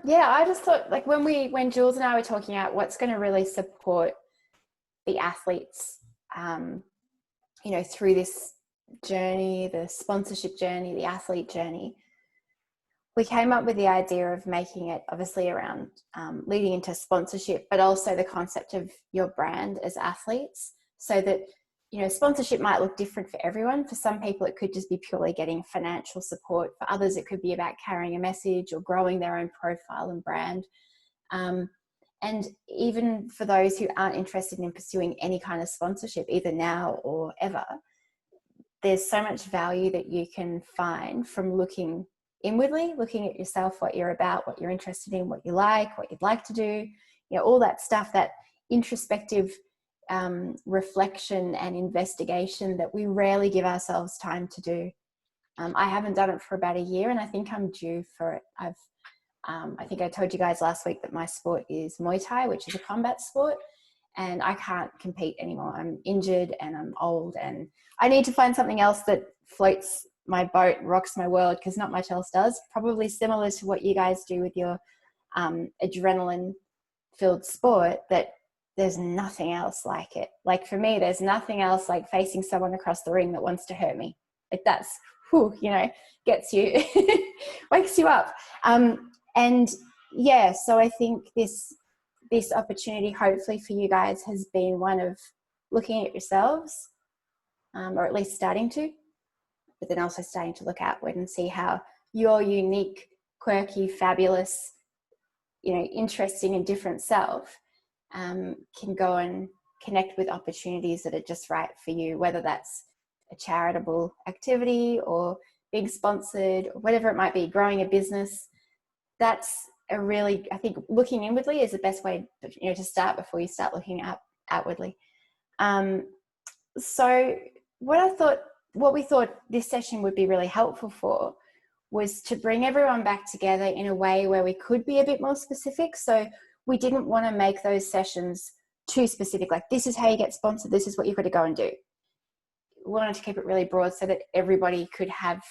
Yeah, I just thought like when Jules and I were talking about what's going to really support the athletes, through this journey, the sponsorship journey, the athlete journey, we came up with the idea of making it obviously around leading into sponsorship, but also the concept of your brand as athletes, so that, sponsorship might look different for everyone. For some people, it could just be purely getting financial support. For others, it could be about carrying a message or growing their own profile and brand. And even for those who aren't interested in pursuing any kind of sponsorship, either now or ever, there's so much value that you can find from looking inwardly, looking at yourself, what you're about, what you're interested in, what you like, what you'd like to do, all that stuff, that introspective reflection and investigation that we rarely give ourselves time to do. I haven't done it for about a year, and I think I'm due for it. I think I told you guys last week that my sport is Muay Thai, which is a combat sport, and I can't compete anymore. I'm injured and I'm old, and I need to find something else that floats my boat, rocks my world, because not much else does. Probably similar to what you guys do with your adrenaline-filled sport, that there's nothing else like it. Like for me, there's nothing else like facing someone across the ring that wants to hurt me. Like that's, gets you, wakes you up. And yeah, so I think this opportunity, hopefully for you guys, has been one of looking at yourselves, or at least starting to, but then also starting to look outward and see how your unique, quirky, fabulous, interesting and different self can go and connect with opportunities that are just right for you, whether that's a charitable activity or being sponsored or whatever it might be, growing a business. That's I think looking inwardly is the best way to start before you start looking outwardly. So what we thought this session would be really helpful for was to bring everyone back together in a way where we could be a bit more specific. So we didn't want to make those sessions too specific, like this is how you get sponsored, this is what you've got to go and do. We wanted to keep it really broad so that everybody could have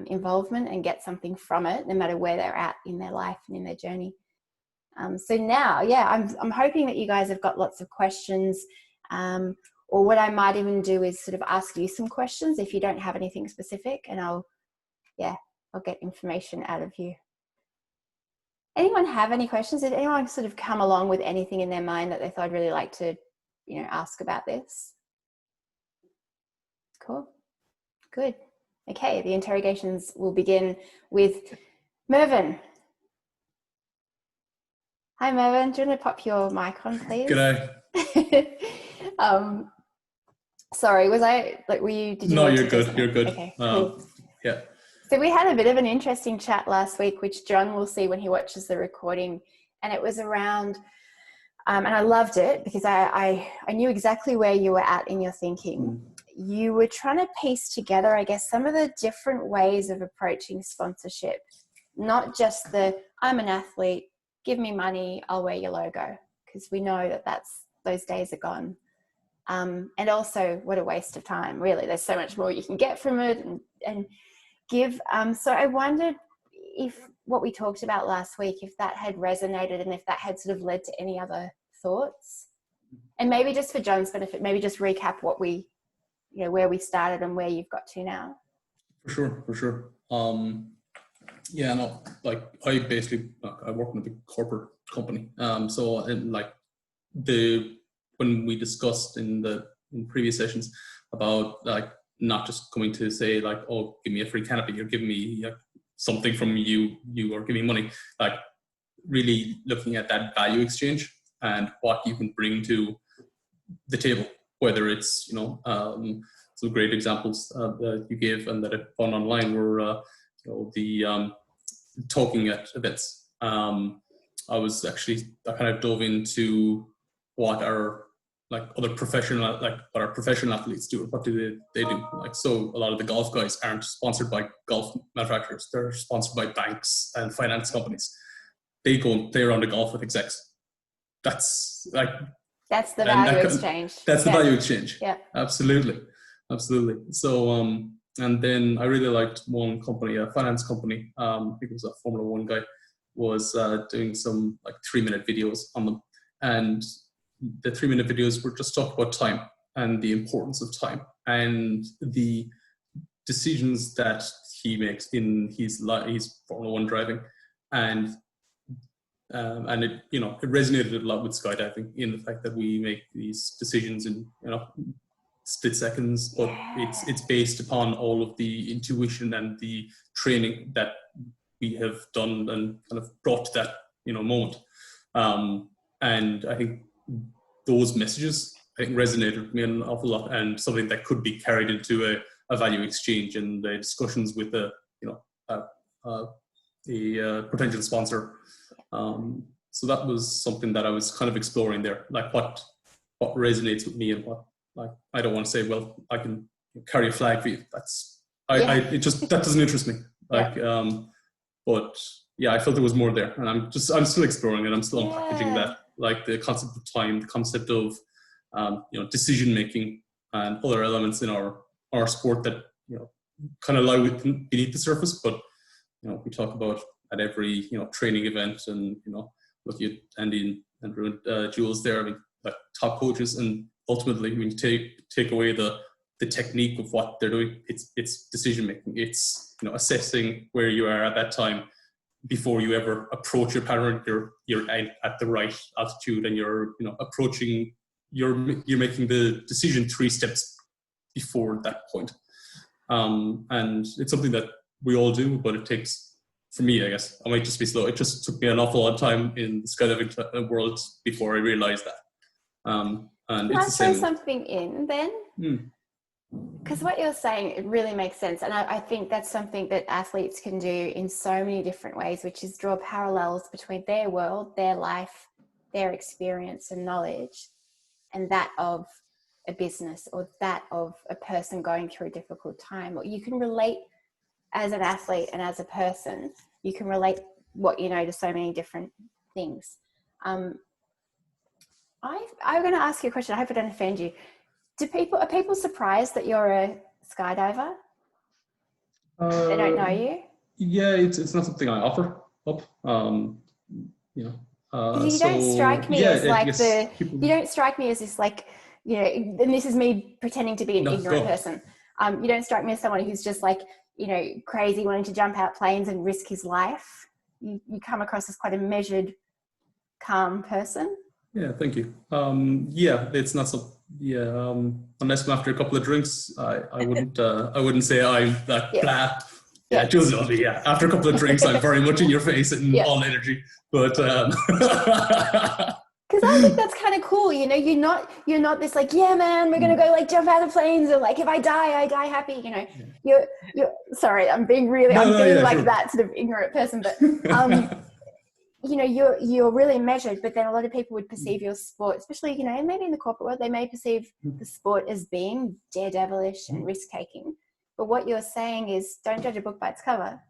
involvement and get something from it, no matter where they're at in their life and in their journey. So now, I'm hoping that you guys have got lots of questions, or what I might even do is sort of ask you some questions if you don't have anything specific, and I'll get information out of you. Anyone have any questions? Did anyone sort of come along with anything in their mind that they thought I'd really like to, ask about this? Cool. Good. Okay, the interrogations will begin with Mervyn. Hi, Mervyn. Do you want to pop your mic on, please? G'day. Sorry, were you? Did you? No, you're good. You're good. Okay, cool. Yeah. So we had a bit of an interesting chat last week, which John will see when he watches the recording, and it was around, and I loved it because I knew exactly where you were at in your thinking. You were trying to piece together, I guess, some of the different ways of approaching sponsorship, not just I'm an athlete, give me money, I'll wear your logo, because we know that those days are gone. And also, what a waste of time, really. There's so much more you can get from it and give. So I wondered if what we talked about last week, if that had resonated and if that had sort of led to any other thoughts. And maybe just for John's benefit, maybe just recap what where we started and where you've got to now. For sure. I basically, I work in a big corporate company. When we discussed in previous sessions about not just coming to say oh, give me a free canopy or give me something from you or give me money, really looking at that value exchange and what you can bring to the table, whether it's, some great examples that you gave and that I found online were, the talking at events. I kind of dove into what our other professional, what our professional athletes do. What do they do? So a lot of the golf guys aren't sponsored by golf manufacturers. They're sponsored by banks and finance companies. They go and play around the golf with execs. That's the value exchange. That's the value exchange. Yeah. Absolutely. So, and then I really liked one company, a finance company, I think it was a Formula One guy, was doing some like 3-minute videos on them, and the 3-minute videos were just talking about time and the importance of time and the decisions that he makes in his Formula One driving, and it, you know, it resonated a lot with skydiving in the fact that we make these decisions in, you know, split seconds, but it's based upon all of the intuition and the training that we have done and kind of brought to that, you know, moment. And I think those messages, I think, resonated with me an awful lot, and something that could be carried into a value exchange and the discussions with a, you know, a potential sponsor. So that was something that I was kind of exploring there, like what resonates with me and what, like, I don't want to say, well, I can carry a flag for you. That's, it just, that doesn't interest me. Like, but yeah, I felt there was more there, and I'm still exploring it. I'm still unpackaging that, like the concept of time, the concept of, you know, decision making and other elements in our sport that, you know, kind of lie beneath the surface, but, you know, we talk about at every, you know, training event, and, you know, looking at Andy and Andrew and Jules there, I mean, like top coaches, and ultimately when you take away the technique of what they're doing, it's decision making. It's, you know, assessing where you are at that time before you ever approach your pattern. You're at the right altitude, and you're, you know, approaching, you're making the decision 3 steps before that point. And it's something that we all do, but it takes, for me, I guess, I might just be slow. It just took me an awful lot of time in the skydiving world before I realized that. And Can it's I the same. throw something in then? Because what you're saying, it really makes sense. And I think that's something that athletes can do in so many different ways, which is draw parallels between their world, their life, their experience and knowledge, and that of a business, or that of a person going through a difficult time. Or you can relate as an athlete and as a person, you can relate what you know to so many different things. I'm going to ask you a question. I hope I don't offend you. Are people surprised that you're a skydiver? They don't know you? Yeah, it's not something I offer up. You know, you don't strike me as like people, you don't strike me as this, like, you know, and this is me pretending to be an ignorant person. You don't strike me as someone who's just like, you know, crazy, wanting to jump out planes and risk his life. You come across as quite a measured, calm person. Yeah, thank you. Yeah, it's not so. Yeah, unless after a couple of drinks, I wouldn't say I'm that blah. Yeah, Jules, yeah. After a couple of drinks, I'm very much in your face and all energy. But because I think that's kind of cool, you know. You're not this like, yeah, man, we're gonna go like jump out of planes, or like if I die happy. You know, you're sorry, I'm being that sort of ignorant person, but you know, you're really measured. But then a lot of people would perceive your sport, especially, you know, and maybe in the corporate world, they may perceive the sport as being daredevilish and risk taking. But what you're saying is, don't judge a book by its cover.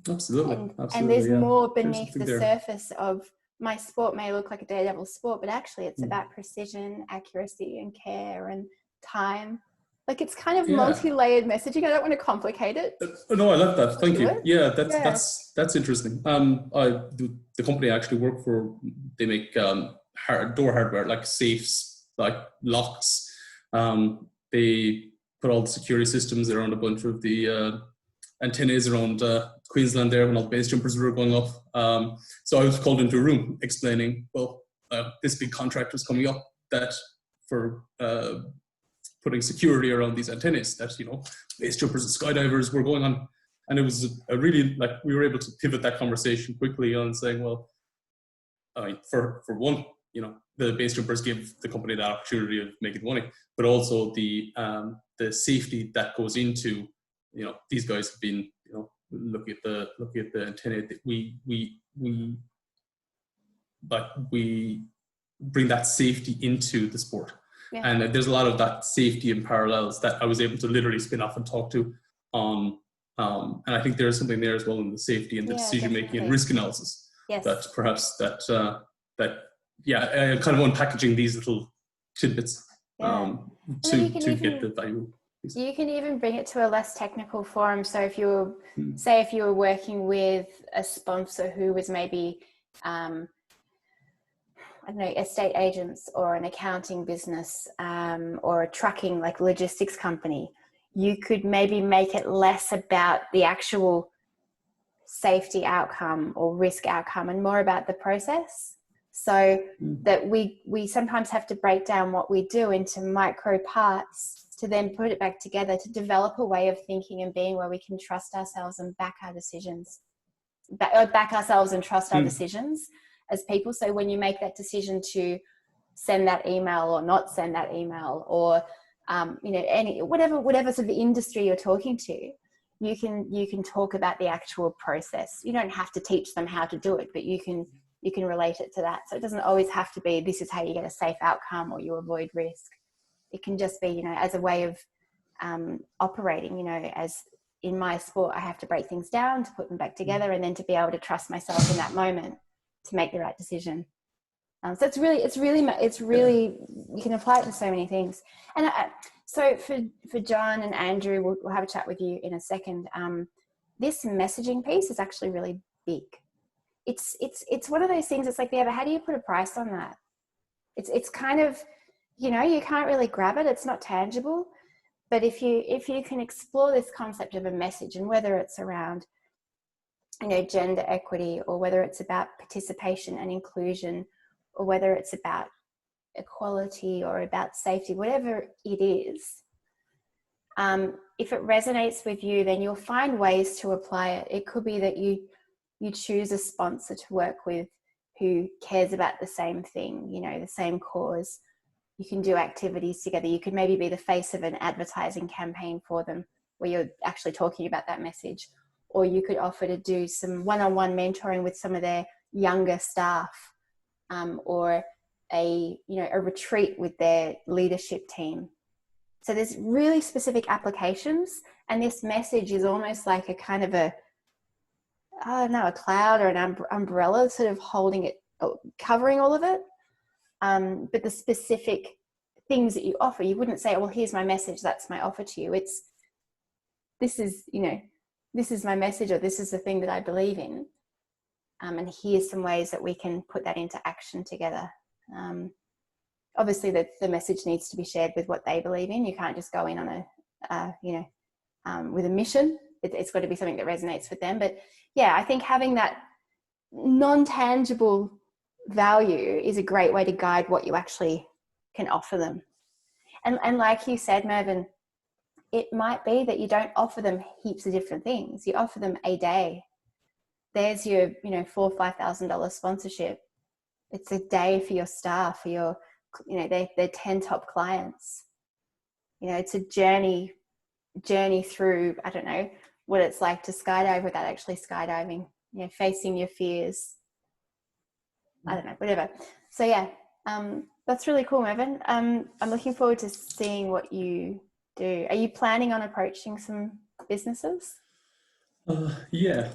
Absolutely. And there's more beneath the surface of, my sport may look like a daredevil sport, but actually it's about precision, accuracy and care and time. Like, it's kind of multi-layered messaging. I don't want to complicate it. No, I love that. Thank you. Yeah, that's interesting. The company I actually work for, they make door hardware, like safes, like locks. They put all the security systems around a bunch of the antennas around Queensland there when all the base jumpers were going up. So I was called into a room explaining, well, this big contract was coming up that for putting security around these antennas that, you know, base jumpers and skydivers were going on. And it was a really, like, we were able to pivot that conversation quickly on saying, well, I mean, for one, you know, the base jumpers give the company the opportunity of making money, but also the safety that goes into, you know, these guys have been, you know, looking at the antenna. We bring that safety into the sport. Yeah. And there's a lot of that safety and parallels that I was able to literally spin off and talk to on. And I think there's something there as well in the safety and the decision-making and risk analysis. Yes. That perhaps kind of unpackaging these little tidbits to get the value. You can even bring it to a less technical forum. So if you say if you were working with a sponsor who was maybe, I don't know, estate agents or an accounting business, or a trucking, like logistics company, you could maybe make it less about the actual safety outcome or risk outcome and more about the process. So that we sometimes have to break down what we do into micro parts to then put it back together to develop a way of thinking and being where we can trust ourselves and back our decisions, back ourselves and trust our decisions as people. So when you make that decision to send that email or not send that email, or any whatever sort of industry you're talking to, you can talk about the actual process. You don't have to teach them how to do it, but you can relate it to that. So it doesn't always have to be this is how you get a safe outcome or you avoid risk. It can just be, as a way of operating, as in my sport, I have to break things down to put them back together and then to be able to trust myself in that moment to make the right decision. So it's really, you can apply it to so many things. And so for John and Andrew, we'll have a chat with you in a second. This messaging piece is actually really big. It's one of those things. It's like, yeah, but how do you put a price on that? It's kind of, you can't really grab it. It's not tangible. But if you can explore this concept of a message, and whether it's around, gender equity, or whether it's about participation and inclusion, or whether it's about equality or about safety, whatever it is, if it resonates with you, then you'll find ways to apply it. It could be that you choose a sponsor to work with who cares about the same thing, the same cause. You can do activities together. You could maybe be the face of an advertising campaign for them where you're actually talking about that message. Or you could offer to do some one-on-one mentoring with some of their younger staff, or a retreat with their leadership team. So there's really specific applications, and this message is almost like a kind of a cloud or an umbrella sort of holding it, covering all of it. But the specific things that you offer, you wouldn't say, well, here's my message, that's my offer to you. It's, this is my message, or this is the thing that I believe in. And here's some ways that we can put that into action together. Obviously the message needs to be shared with what they believe in. You can't just go in on with a mission. It's got to be something that resonates with them. But yeah, I think having that non-tangible value is a great way to guide what you actually can offer them. And like you said, Mervyn, it might be that you don't offer them heaps of different things. You offer them a day. There's your, $4,000 or $5,000 sponsorship. It's a day for your staff, for your, their 10 top clients. It's a journey through, I don't know what it's like to skydive without actually skydiving, facing your fears. I don't know, whatever. So yeah, that's really cool, Mervyn. I'm looking forward to seeing what you do. Are you planning on approaching some businesses? Yeah.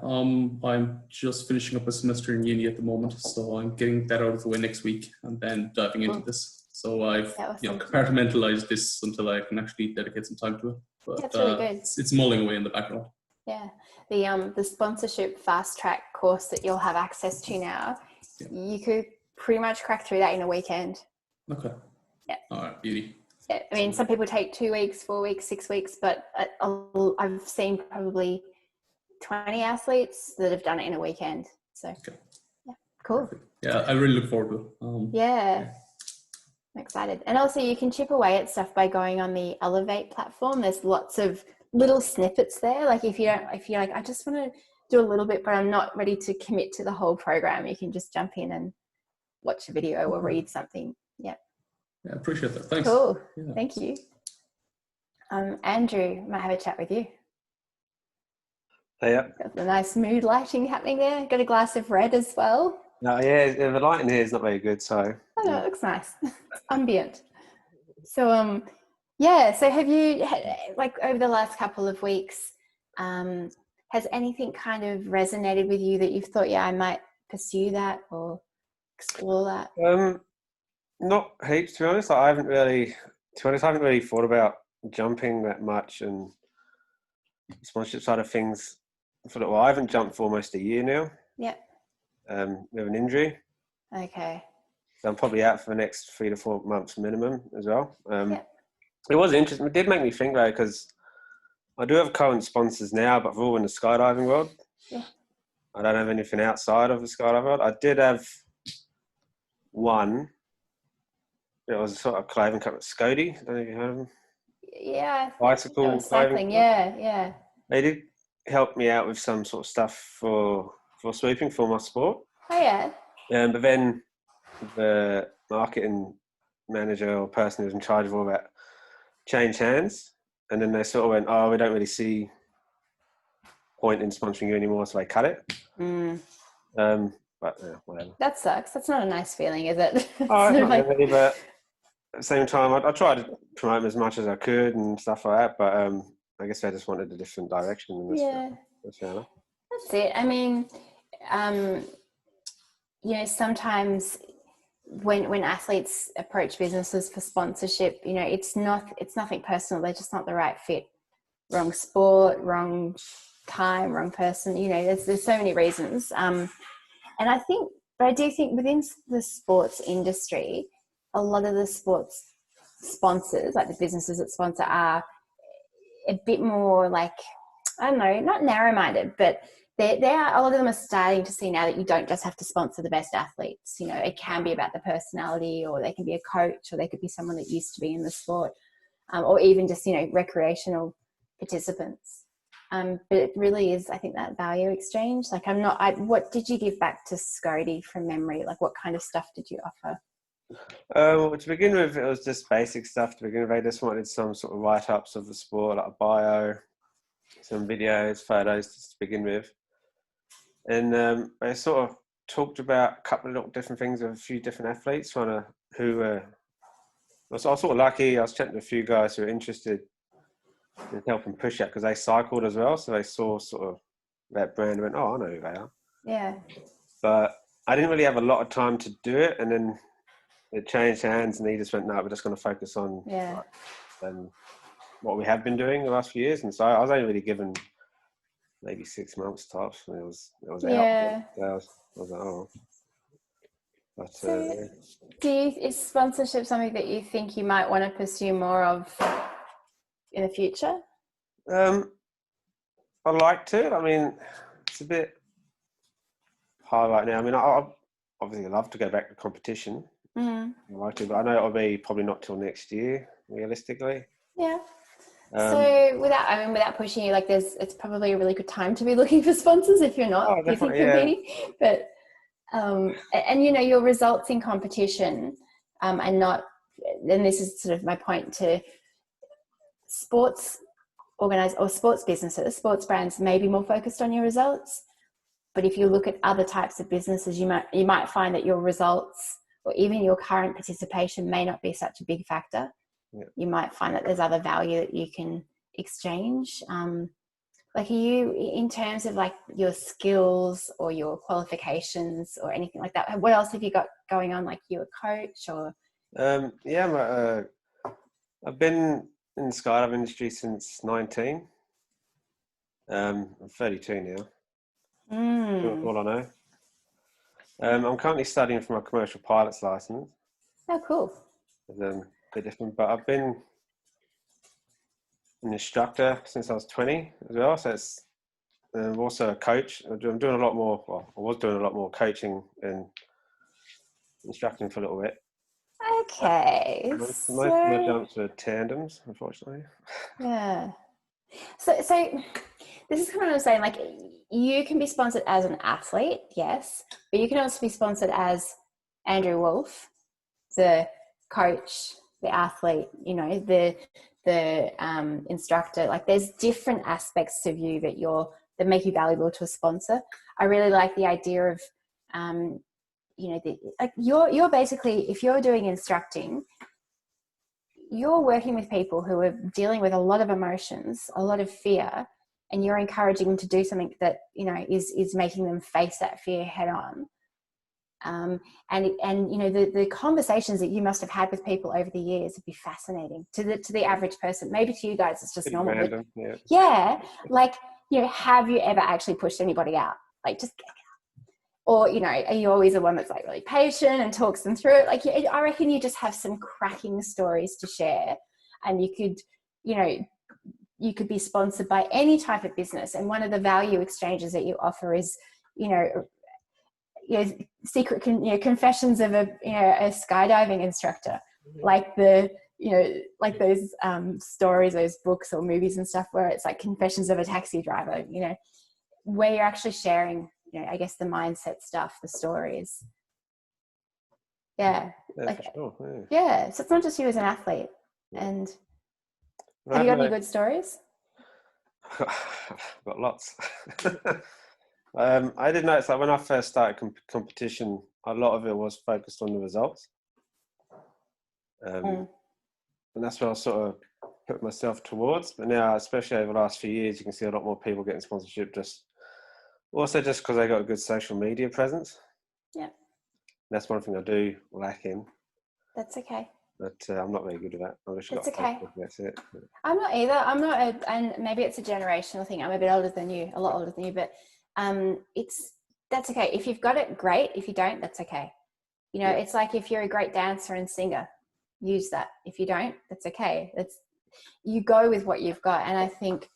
I'm just finishing up a semester in uni at the moment, so I'm getting that out of the way next week and then diving into this. So I've compartmentalized this until I can actually dedicate some time to it. But that's really good. It's mulling away in the background. Yeah, the sponsorship fast track course that you'll have access to now, you could pretty much crack through that in a weekend. Okay. Yeah. All right, beauty. Yeah, I mean, some people take 2 weeks, 4 weeks, 6 weeks, but I've seen probably 20 athletes that have done it in a weekend. So, yeah, cool. Perfect. Yeah, I really look forward to it. Yeah, I'm excited. And also you can chip away at stuff by going on the Elevate platform. There's lots of little snippets there. Like if you're like, I just want to do a little bit, but I'm not ready to commit to the whole program, you can just jump in and watch a video or read something. Yeah. Yeah, appreciate that. Thanks. Cool. Yeah. Thank you. Andrew, might have a chat with you. Yeah. Got the nice mood lighting happening there. Got a glass of red as well. No, yeah, the lighting here is not very good, so. Oh no, it looks nice. It's ambient. So so have you, like over the last couple of weeks, has anything kind of resonated with you that you've thought, yeah, I might pursue that or explore that? Not heaps, to be honest. I haven't really thought about jumping that much and sponsorship side of things for a little while. I haven't jumped for almost a year now. Yeah. With an injury. Okay. So I'm probably out for the next 3 to 4 months minimum as well. Yeah. It was interesting. It did make me think though, because I do have current sponsors now, but they're all in the skydiving world. Yeah. I don't have anything outside of the skydiving world. I did have one. It was sort of clothing company, Scody. I don't know if you heard of them. Yeah. Bicycle cycling. clothing. Yeah. They did help me out with some sort of stuff for swooping for my sport. Oh yeah. But then the marketing manager or person who's in charge of all that changed hands, and then they sort of went, "Oh, we don't really see point in sponsoring you anymore," so they cut it. But yeah, whatever. That sucks. That's not a nice feeling, is it? Oh, it's Sort of not really, but at the same time, I tried to promote them as much as I could and stuff like that. But I guess I just wanted a different direction. And that's fair enough. That's it. I mean, sometimes when athletes approach businesses for sponsorship, it's nothing personal. They're just not the right fit. Wrong sport, wrong time, wrong person. There's so many reasons. And I do think within the sports industry, a lot of the sports sponsors, like the businesses that sponsor, are a bit more like, I don't know, not narrow-minded, but they are, a lot of them are starting to see now that you don't just have to sponsor the best athletes. It can be about the personality, or they can be a coach, or they could be someone that used to be in the sport, or even just, recreational participants. But it really is, I think, that value exchange. Like what did you give back to Scody from memory? Like what kind of stuff did you offer? Well, to begin with, it was just basic stuff to begin with. I just wanted some sort of write-ups of the sport, like a bio, some videos, photos just to begin with. And I sort of talked about a couple of little different things with a few different athletes, I was sort of lucky. I was chatting to a few guys who were interested in helping push that because they cycled as well. So they saw sort of that brand and went, "Oh, I know who they are." Yeah. But I didn't really have a lot of time to do it. And then it changed hands and he just went, "No, we're just going to focus on what we have been doing the last few years." And so I was only really given maybe 6 months tops, and it was out. So I was like, "Oh." But, so is sponsorship something that you think you might want to pursue more of in the future? I like to. I mean, it's a bit hard right now. I mean, I obviously love to go back to competition. I like to, but I know it'll be probably not till next year, realistically. Yeah. So without pushing you, like it's probably a really good time to be looking for sponsors if you're not busy competing. But and your results in competition are not. And this is sort of my point to sports businesses, sports brands may be more focused on your results. But if you look at other types of businesses, you might find that your results or even your current participation may not be such a big factor. Yeah. You might find that there's other value that you can exchange. Like, are you, in terms of like your skills or your qualifications or anything like that, what else have you got going on? Like, you a coach or? I've been in the skydiving industry since 19. I'm 32 now. That's all I know. I'm currently studying for my commercial pilot's license. Oh, cool. It's a bit different, but I've been an instructor since I was 20 as well. So it's also a coach. I'm doing a lot more. Well, I was doing a lot more coaching and instructing for a little bit. Okay. Most of my jumps were tandems, unfortunately. Yeah. So this is kind of what I'm saying. Like, you can be sponsored as an athlete, yes, but you can also be sponsored as Andrew Wolf, the coach, the athlete, the instructor. Like, there's different aspects of you that make you valuable to a sponsor. I really like the idea of, you're basically, if you're doing instructing, you're working with people who are dealing with a lot of emotions, a lot of fear, and you're encouraging them to do something that, is making them face that fear head on. And you know, the conversations that you must have had with people over the years would be fascinating to the average person. Maybe to you guys it's just Pretty normal, random, but yeah, like, you know, have you ever actually pushed anybody out? Like, just, or, you know, are you always the one that's like really patient and talks them through it? Like, I reckon you just have some cracking stories to share, and you could, you know, you could be sponsored by any type of business. And one of the value exchanges that you offer is, you know, secret, confessions of a skydiving instructor, like like those stories, those books or movies and stuff, where it's like confessions of a taxi driver, you know, where you're actually sharing, you know, I guess the mindset stuff, the stories. Yeah, like, for sure, yeah. So it's not just you as an athlete. And have you got any good stories? I've got lots. I did notice that when I first started competition, a lot of it was focused on the results. And that's what I sort of put myself towards. But now, especially over the last few years, you can see a lot more people getting sponsorship just because they got a good social media presence. Yeah. And that's one thing I do lack in. That's okay. But I'm not very good at that. That's okay. That's it. I'm not either. And maybe it's a generational thing. I'm a bit older than you, a lot older than you, but that's okay. If you've got it, great. If you don't, that's okay. You know, It's like if you're a great dancer and singer, use that. If you don't, that's okay. You go with what you've got. And I think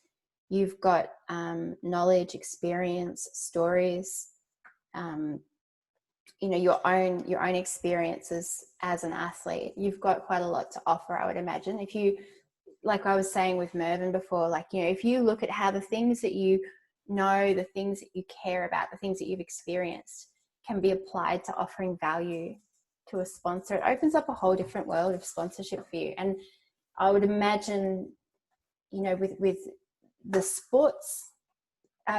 you've got knowledge, experience, stories, you know, your own experiences as an athlete. You've got quite a lot to offer, I would imagine. If you, like I was saying with Mervyn before, like, you know, if you look at how the things that you know, the things that you care about, the things that you've experienced can be applied to offering value to a sponsor, it opens up a whole different world of sponsorship for you. And I would imagine, you know, with the sports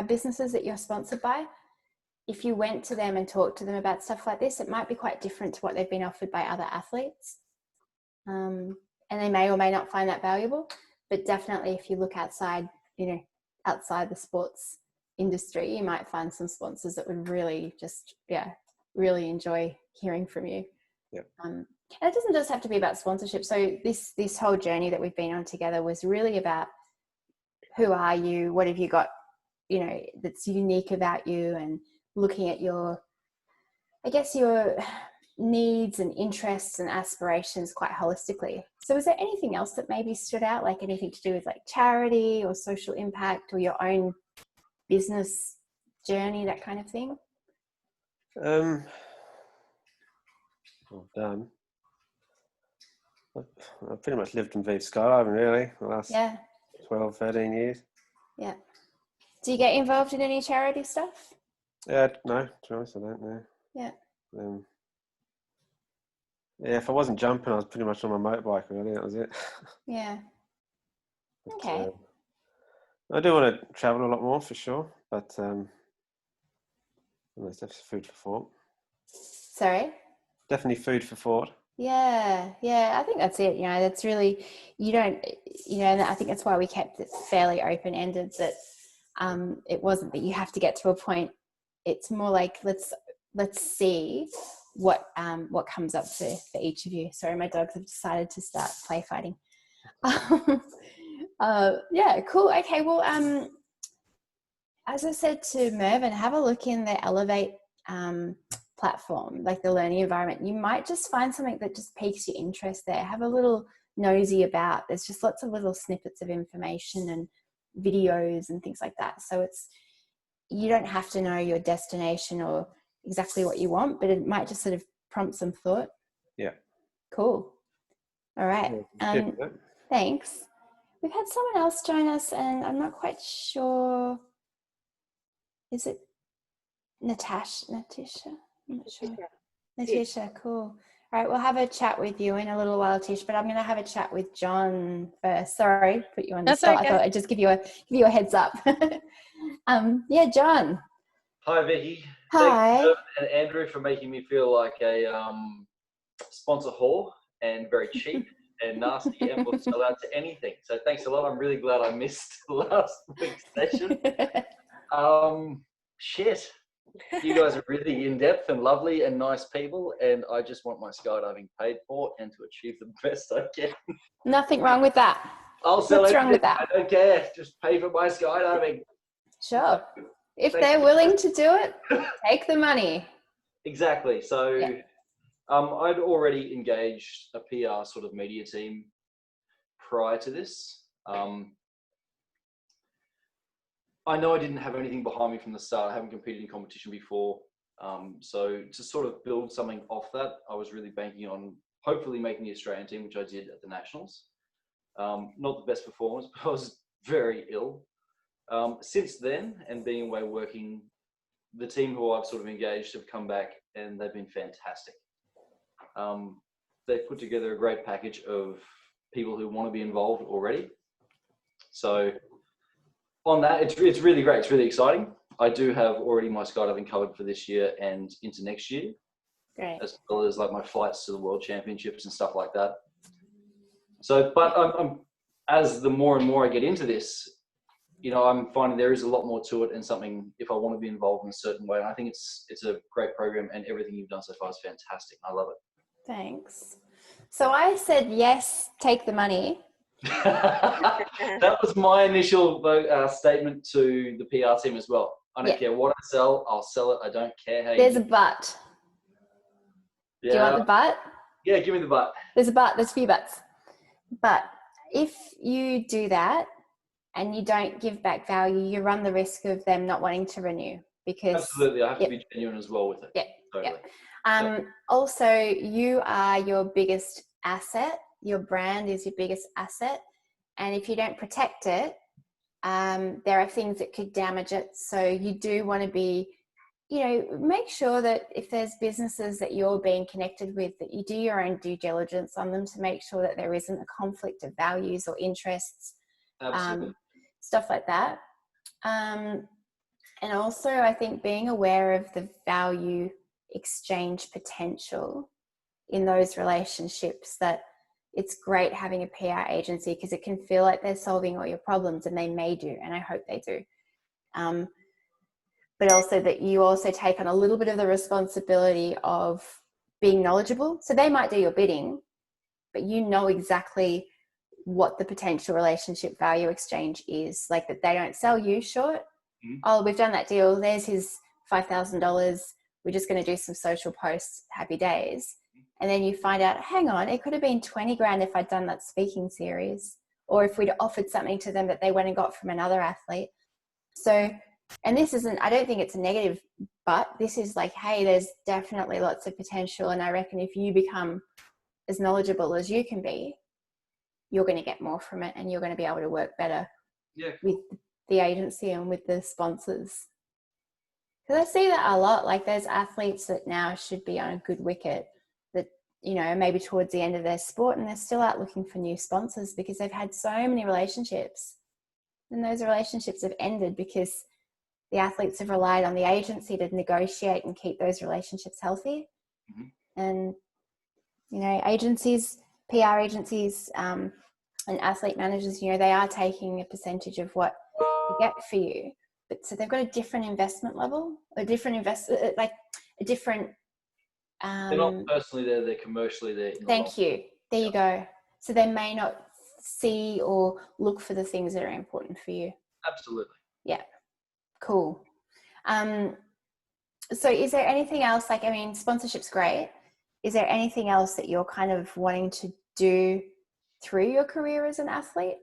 businesses that you're sponsored by, if you went to them and talked to them about stuff like this, it might be quite different to what they've been offered by other athletes. And they may or may not find that valuable, but definitely if you look outside, you know, outside the sports industry, you might find some sponsors that would really just, really enjoy hearing from you. Yep. And it doesn't just have to be about sponsorship. So this whole journey that we've been on together was really about who are you, what have you got, you know, that's unique about you, and looking at your needs and interests and aspirations quite holistically. So is there anything else that maybe stood out, like anything to do with like charity or social impact or your own business journey, that kind of thing? Well done. I've pretty much lived and breathed skydiving really the last 12, 13 years. Yeah. Do you get involved in any charity stuff? No, to be honest, I don't know. Yeah. If I wasn't jumping, I was pretty much on my motorbike really, that was it. Yeah. But, okay. I do want to travel a lot more for sure, but it's definitely food for thought. Sorry? Definitely food for thought. Yeah, I think that's it. You know, that's really, you don't, you know, and I think that's why we kept it fairly open-ended, that it wasn't that you have to get to a point. It's more like, let's see what comes up for each of you. Sorry, my dogs have decided to start play fighting. Yeah, cool. Okay, well, as I said to Mervyn, have a look in the Elevate platform, like the learning environment. You might just find something that just piques your interest there. Have a little nosy about. There's just lots of little snippets of information and videos and things like that. So you don't have to know your destination or exactly what you want, but it might just sort of prompt some thought. Yeah. Cool. All right. Thanks. We've had someone else join us, and I'm not quite sure. Is it Natasha? I'm not sure. Natasha, cool. All right, we'll have a chat with you in a little while, Tish, but I'm going to have a chat with John first. Sorry, put you on the spot. Okay. I thought I'd just give you a heads up. Yeah, John. Hi, Vickie. Hi. Thanks, and Andrew, for making me feel like a sponsor whore and very cheap and nasty and will sell out to anything. So thanks a lot. I'm really glad I missed last week's session. Shit. You guys are really in-depth and lovely and nice people, and I just want my skydiving paid for and to achieve the best I can. Nothing wrong with that. I'll sell What's it. wrong with that? I don't care. Just pay for my skydiving. Sure. If Thank they're you. willing to do it, take the money. Exactly. So Yeah. I'd already engaged a PR sort of media team prior to this. I know I didn't have anything behind me from the start. I haven't competed in competition before. So to sort of build something off that, I was really banking on hopefully making the Australian team, which I did at the Nationals. Not the best performance, but I was very ill. Since then, and being away working, the team who I've sort of engaged have come back and they've been fantastic. They've put together a great package of people who want to be involved already. So on that, it's really great. It's really exciting. I do have already my skydiving covered for this year and into next year. Great. As well as like my flights to the World Championships and stuff like that. So, but I'm as the more and more I get into this, you know, I'm finding there is a lot more to it and something if I want to be involved in a certain way. And I think it's a great program and everything you've done so far is fantastic. I love it. Thanks. So I said, yes, take the money. That was my initial statement to the PR team as well. I don't care what I sell, I'll sell it. I don't care how There's you a but. Yeah. Do you want the but? Yeah, give me the but. There's a but. There's a few buts. But if you do that and you don't give back value, you run the risk of them not wanting to renew. Because absolutely, I have to be genuine as well with it. Yeah. Totally. Also, you are your biggest asset. Your brand is your biggest asset. And if you don't protect it, there are things that could damage it. So you do want to be, you know, make sure that if there's businesses that you're being connected with, that you do your own due diligence on them to make sure that there isn't a conflict of values or interests, stuff like that. And also, I think being aware of the value exchange potential in those relationships, that it's great having a PR agency because it can feel like they're solving all your problems, and they may do, and I hope they do. But also that you also take on a little bit of the responsibility of being knowledgeable. So they might do your bidding, but you know exactly what the potential relationship value exchange is. Like that they don't sell you short. Oh, we've done that deal. There's his $5,000. We're just going to do some social posts. Happy days. And then you find out, hang on, it could have been 20 grand if I'd done that speaking series, or if we'd offered something to them that they went and got from another athlete. So, and this isn't, I don't think it's a negative, but this is like, hey, there's definitely lots of potential. And I reckon if you become as knowledgeable as you can be, you're going to get more from it, and you're going to be able to work better with the agency and with the sponsors. Because I see that a lot. Like there's athletes that now should be on a good wicket that, you know, maybe towards the end of their sport, and they're still out looking for new sponsors because they've had so many relationships. And those relationships have ended because the athletes have relied on the agency to negotiate and keep those relationships healthy. And, you know, agencies, PR agencies, and athlete managers, you know, they are taking a percentage of what they get for you. But so they've got a different investment level, a different they're not personally there, they're commercially there. Thank you. There you go. So they may not see or look for the things that are important for you. Absolutely. Yeah. Cool. So is there anything else, like, I mean, sponsorship's great. Is there anything else that you're kind of wanting to do through your career as an athlete?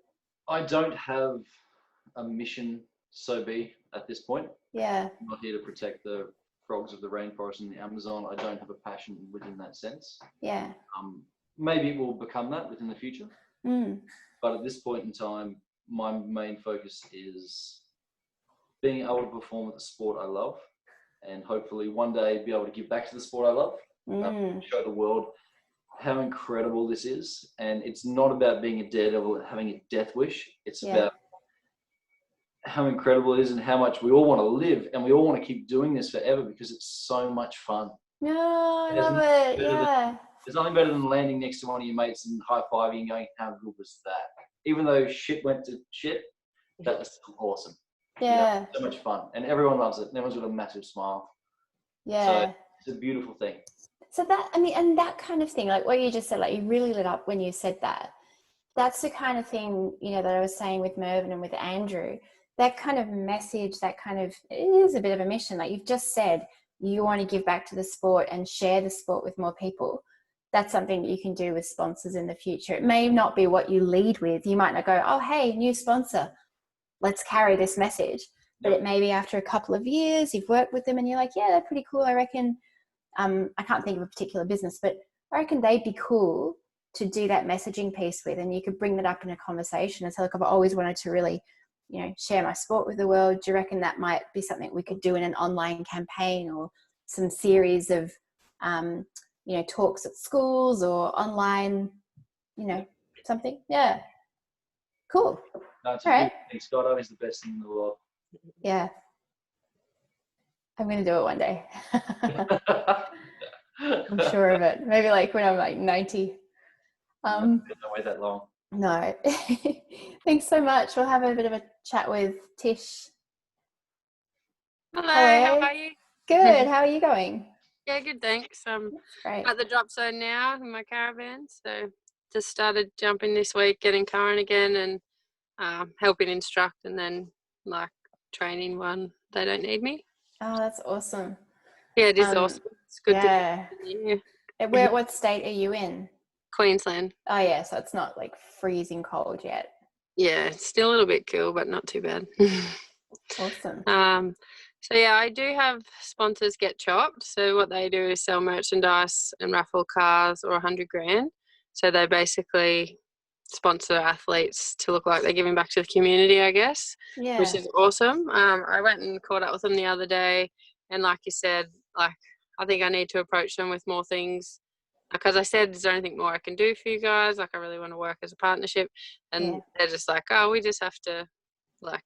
I don't have a mission so be at this point. Yeah. I'm not here to protect the frogs of the rainforest and the Amazon. I don't have a passion within that sense. Yeah. Maybe it will become that within the future. But at this point in time, my main focus is being able to perform at the sport I love, and hopefully one day be able to give back to the sport I love, show the world how incredible this is. And it's not about being a daredevil, having a death wish. It's about how incredible it is and how much we all want to live, and we all want to keep doing this forever because it's so much fun. No, I love it. Yeah. There's nothing better than landing next to one of your mates and high-fiving and going, how good was that? Even though shit went to shit, that was still awesome. Yeah. You know, so much fun. And everyone loves it. And everyone's got a massive smile. Yeah. So it's a beautiful thing. So that, I mean, and that kind of thing, like what you just said, like you really lit up when you said that. That's the kind of thing, you know, that I was saying with Mervyn and with Andrew. That kind of message, that kind of, it is a bit of a mission. Like you've just said, you want to give back to the sport and share the sport with more people. That's something that you can do with sponsors in the future. It may not be what you lead with. You might not go, oh, hey, new sponsor, let's carry this message. But it may be after a couple of years, you've worked with them and you're like, yeah, they're pretty cool. I reckon, I can't think of a particular business, but I reckon they'd be cool to do that messaging piece with, and you could bring that up in a conversation and say, look, I've always wanted to really, you know, share my sport with the world. Do you reckon that might be something we could do in an online campaign, or some series of, you know, talks at schools or online, you know, something? Yeah. Cool. No, it's a good thing. Skydiving is the best thing in the world. Yeah. I'm going to do it one day. I'm sure of it. Maybe like when I'm like 90. Don't wait that long. No. Thanks so much. We'll have a bit of a chat with Tish. Hello, Hello. how are you? Good. How are you going? Yeah, good, thanks. Great. At the drop zone now in my caravan, so just started jumping this week, getting current again, and helping instruct, and then like training when they don't need me. Oh, that's awesome. Yeah, it is awesome. It's good yeah. to be here. What state are you in? Queensland. Oh, yeah, so it's not like freezing cold yet. Yeah, it's still a little bit cool, but not too bad. Awesome. So yeah, I do have sponsors get chopped. So what they do is sell merchandise and raffle cars or $100 grand. So they basically sponsor athletes to look like they're giving back to the community, I guess, which is awesome. I went and caught up with them the other day, and like you said, like I think I need to approach them with more things, because I said, is there anything more I can do for you guys? Like I really want to work as a partnership, and they're just like, oh, we just have to like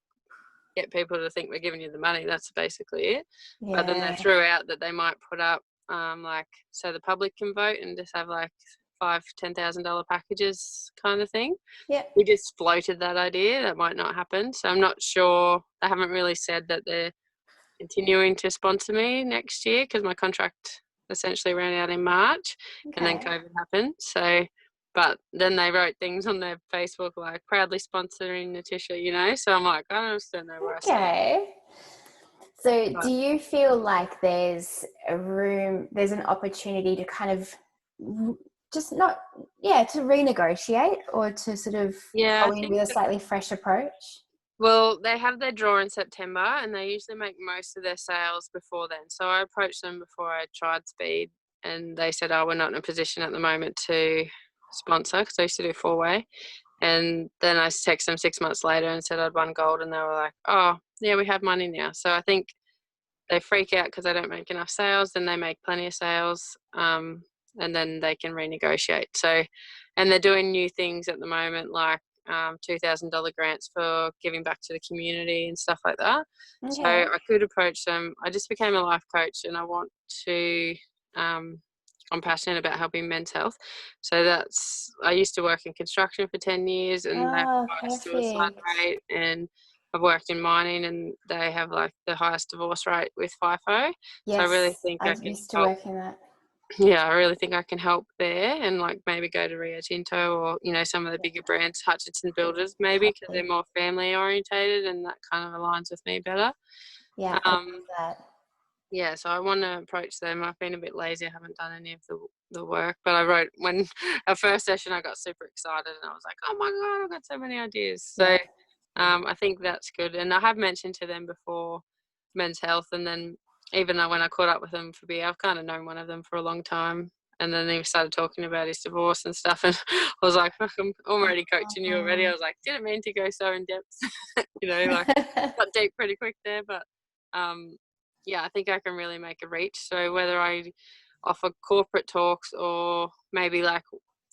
get people to think we're giving you the money. That's basically it. Yeah. But then they threw out that they might put up like so the public can vote and just have like $5,000-$10,000 packages kind of thing. Yeah. We just floated that idea. That might not happen. So I'm not sure. They haven't really said that they're continuing to sponsor me next year, because my contract essentially ran out in March, and then COVID happened. So, but then they wrote things on their Facebook like proudly sponsoring Natisha, you know. So I'm like, I don't understand where I stand. So do you feel like there's an opportunity to kind of just not, to renegotiate, or to sort of go in with a slightly fresh approach? Well, they have their draw in September, and they usually make most of their sales before then. So I approached them before I tried speed, and they said, oh, we're not in a position at the moment to sponsor, because I used to do 4-way. And then I texted them 6 months later and said I'd won gold, and they were like, oh, yeah, we have money now. So I think they freak out because they don't make enough sales, then they make plenty of sales, and then they can renegotiate. So, and they're doing new things at the moment, like $2,000 grants for giving back to the community and stuff like that. So I could approach them. I just became a life coach, and I want to I'm passionate about helping men's health. So I used to work in construction for 10 years, and they have the highest suicide rate, and I've worked in mining, and they have like the highest divorce rate with FIFO. Yes, so I really think I used to work in that. Yeah, I really think I can help there, and like maybe go to Rio Tinto, or you know, some of the bigger brands, Hutchinson Builders maybe, because they're more family orientated, and that kind of aligns with me better. Yeah, I love that. Yeah, so I want to approach them. I've been a bit lazy. I haven't done any of the work, but I wrote, when our first session, I got super excited, and I was like, oh my God, I've got so many ideas. So I think that's good. And I have mentioned to them before men's health, and then even though when I caught up with them for beer, I've kind of known one of them for a long time. And then they started talking about his divorce and stuff, and I was like, fuck, I'm already coaching you already. I was like, didn't mean to go so in depth, you know, like got deep pretty quick there, but yeah, I think I can really make a reach. So whether I offer corporate talks, or maybe like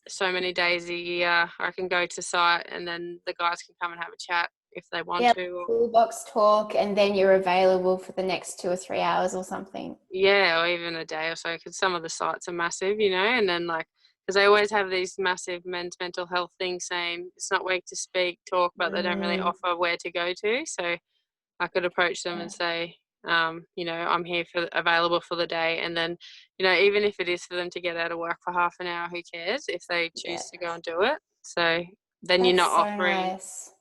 so many days a year, I can go to site, and then the guys can come and have a chat if they want to. Toolbox talk, and then you're available for the next 2 or 3 hours or something. Yeah, or even a day or so, because some of the sites are massive, you know, and then like, because they always have these massive men's mental health things saying it's not weak to speak, talk, but they don't really offer where to go to. So I could approach them and say, you know, I'm here available for the day. And then, you know, even if it is for them to get out of work for half an hour, who cares if they choose to go and do it? So then you're not offering. Nice.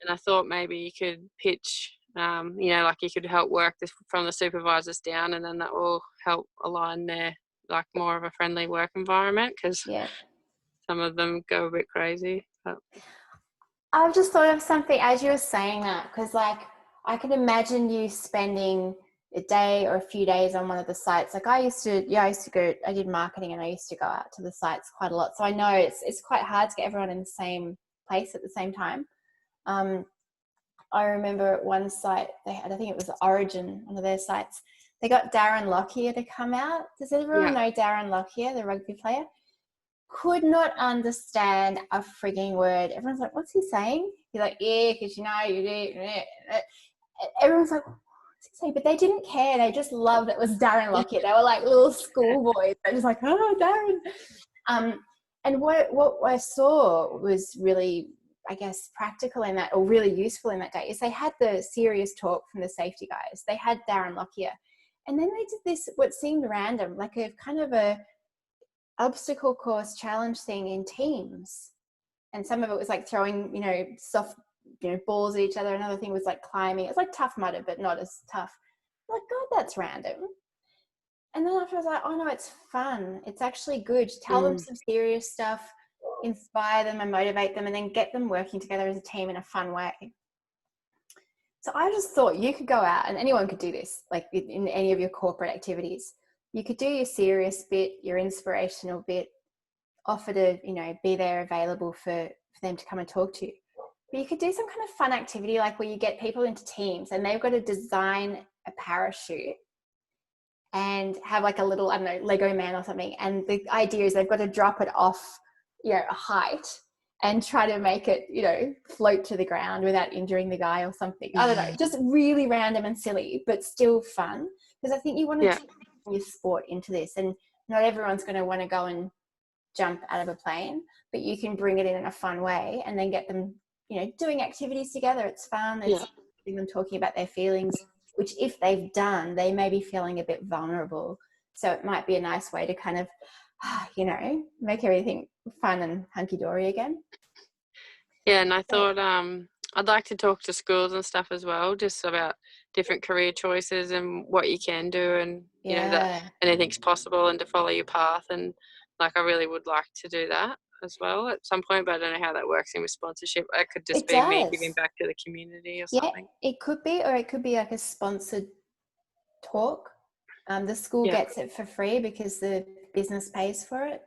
And I thought maybe you could pitch, you know, like you could help work this from the supervisors down, and then that will help align their, like, more of a friendly work environment, because some of them go a bit crazy. But I've just thought of something as you were saying that, because like I could imagine you spending a day or a few days on one of the sites. Like I used to go, I did marketing and I used to go out to the sites quite a lot. So I know it's quite hard to get everyone in the same place at the same time. I remember at one site they had, I think it was Origin, one of their sites, they got Darren Lockyer to come out. Does everyone know Darren Lockyer, the rugby player? Could not understand a frigging word. Everyone's like, what's he saying? He's like, yeah, because you know, you do. Everyone's like, what's he saying? But they didn't care. They just loved it was Darren Lockyer. They were like little schoolboys. They're just like, oh, Darren. And what I saw was really, I guess, practical in that, or really useful in that day, is they had the serious talk from the safety guys. They had Darren Lockyer. And then they did this, what seemed random, like a kind of a obstacle course challenge thing in teams. And some of it was like throwing, you know, soft, you know, balls at each other. Another thing was like climbing. It's like Tough Mudder, but not as tough. I'm like, God, that's random. And then after I was like, oh no, it's fun. It's actually good. Tell them some serious stuff, inspire them and motivate them, and then get them working together as a team in a fun way. So I just thought you could go out, and anyone could do this, like in any of your corporate activities. You could do your serious bit, your inspirational bit, offer to, you know, be there available for them to come and talk to you. But you could do some kind of fun activity, like where you get people into teams and they've got to design a parachute and have like a little, I don't know, Lego man or something. And the idea is they've got to drop it off, you know, a height and try to make it, you know, float to the ground without injuring the guy or something. I don't know, just really random and silly, but still fun. Because I think you want to take your sport into this, and not everyone's going to want to go and jump out of a plane, but you can bring it in a fun way and then get them, you know, doing activities together. It's fun. It's getting them talking about their feelings, which if they've done, they may be feeling a bit vulnerable. So it might be a nice way to kind of, you know, make everything fun and hunky-dory again. Yeah, and I thought I'd like to talk to schools and stuff as well, just about different career choices and what you can do, and you know, that anything's possible and to follow your path. And like, I really would like to do that as well at some point, but I don't know how that works in with sponsorship. It could just be me giving back to the community or something. Yeah, it could be, or it could be like a sponsored talk. The school gets it for free because the business pays for it.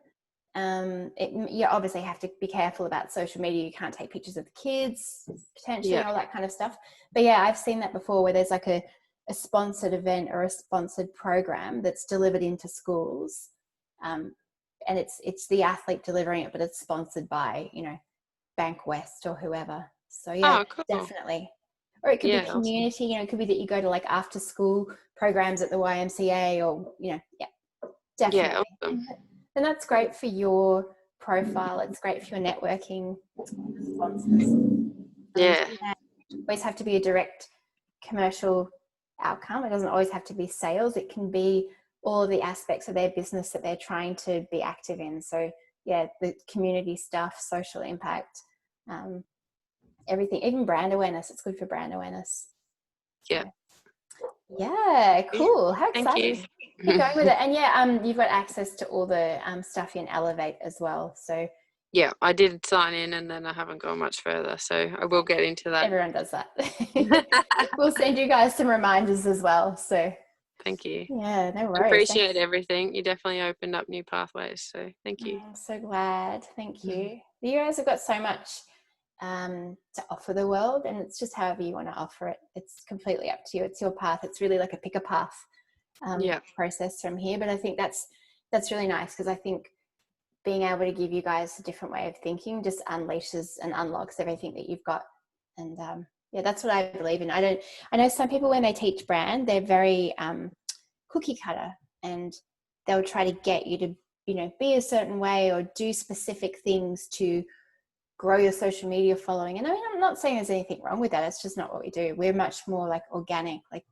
You obviously have to be careful about social media. You can't take pictures of the kids potentially and all that kind of stuff. But yeah, I've seen that before, where there's like a sponsored event or a sponsored program that's delivered into schools, and it's the athlete delivering it, but it's sponsored by, you know, Bank West or whoever. So yeah, cool. Definitely. Or it could be community. Awesome. You know, it could be that you go to like after school programs at the YMCA, or, you know, definitely. Yeah, awesome. And that's great for your profile. It's great for your networking. Sponsors. Yeah. Always have to be a direct commercial outcome. It doesn't always have to be sales. It can be all of the aspects of their business that they're trying to be active in. So yeah, the community stuff, social impact, everything, even brand awareness. It's good for brand awareness. Yeah. Yeah, cool. How exciting. Keep going with it. And you've got access to all the stuff in Elevate as well. So yeah, I did sign in and then I haven't gone much further. So I will get into that. Everyone does that. We'll send you guys some reminders as well. So thank you. Yeah, no worries. Appreciate everything. You definitely opened up new pathways. So thank you. I'm so glad. Thank you. You guys have got so much to offer the world, and it's just however you want to offer it. It's completely up to you. It's your path. It's really like a pick a path process from here. But I think that's really nice, because I think being able to give you guys a different way of thinking just unleashes and unlocks everything that you've got. And that's what I believe in. I know some people, when they teach brand, they're very cookie cutter, and they'll try to get you to, you know, be a certain way or do specific things to grow your social media following. And I mean, I'm not saying there's anything wrong with that. It's just not what we do. We're much more like organic. Like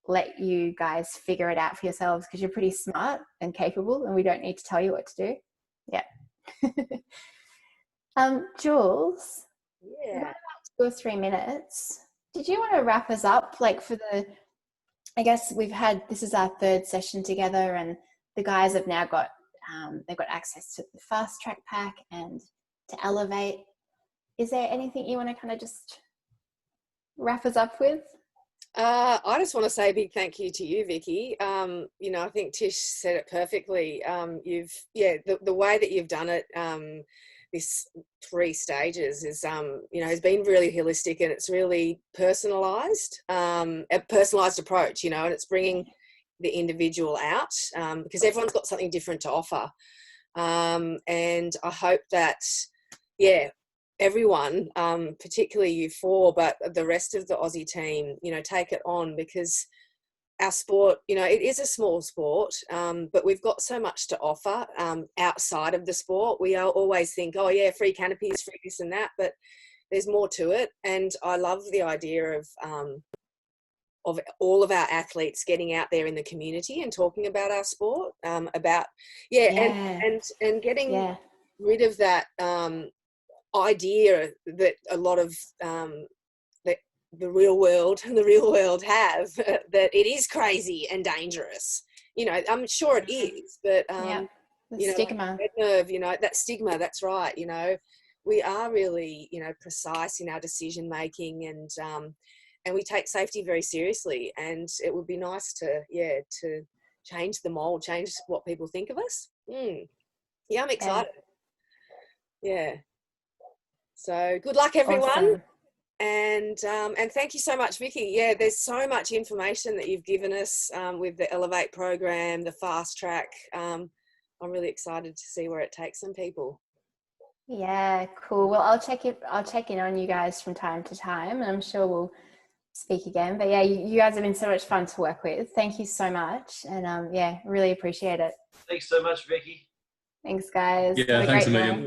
let you guys figure it out for yourselves, because you're pretty smart and capable, and we don't need to tell you what to do. Yeah. Jules, Yeah. about 2 or 3 minutes. Did you want to wrap us up? Like, for the, I guess this is our 3rd session together, and the guys have now got, they've got access to the Fast Track Pack and to Elevate. Is there anything you want to kind of just wrap us up with? I just want to say a big thank you to you, Vickie. You know, I think Tish said it perfectly. The way that you've done it, this 3 stages is, you know, has been really holistic, and it's really personalised, a personalised approach, you know, and it's bringing the individual out, because everyone's got something different to offer. And I hope that, everyone, particularly you 4, but the rest of the Aussie team, you know, take it on, because our sport, you know, it is a small sport, but we've got so much to offer outside of the sport. We always think, oh yeah, free canopies, free this and that, but there's more to it. And I love the idea of all of our athletes getting out there in the community and talking about our sport, and getting rid of that idea that a lot of the real world have, that it is crazy and dangerous. You know, I'm sure it is, but the you know, stigma, like nerve, you know, that stigma, that's right. You know, we are really, you know, precise in our decision making, and we take safety very seriously, and it would be nice to change the mold, change what people think of us. Yeah, I'm excited. Yeah. So good luck, everyone. Awesome. And thank you so much, Vickie. Yeah, there's so much information that you've given us with the Elevate program, the Fast Track. I'm really excited to see where it takes some people. Yeah, cool. Well, I'll check in on you guys from time to time, and I'm sure we'll speak again. But yeah, you guys have been so much fun to work with. Thank you so much, and really appreciate it. Thanks so much, Vickie. Thanks, guys. Yeah, thanks a million.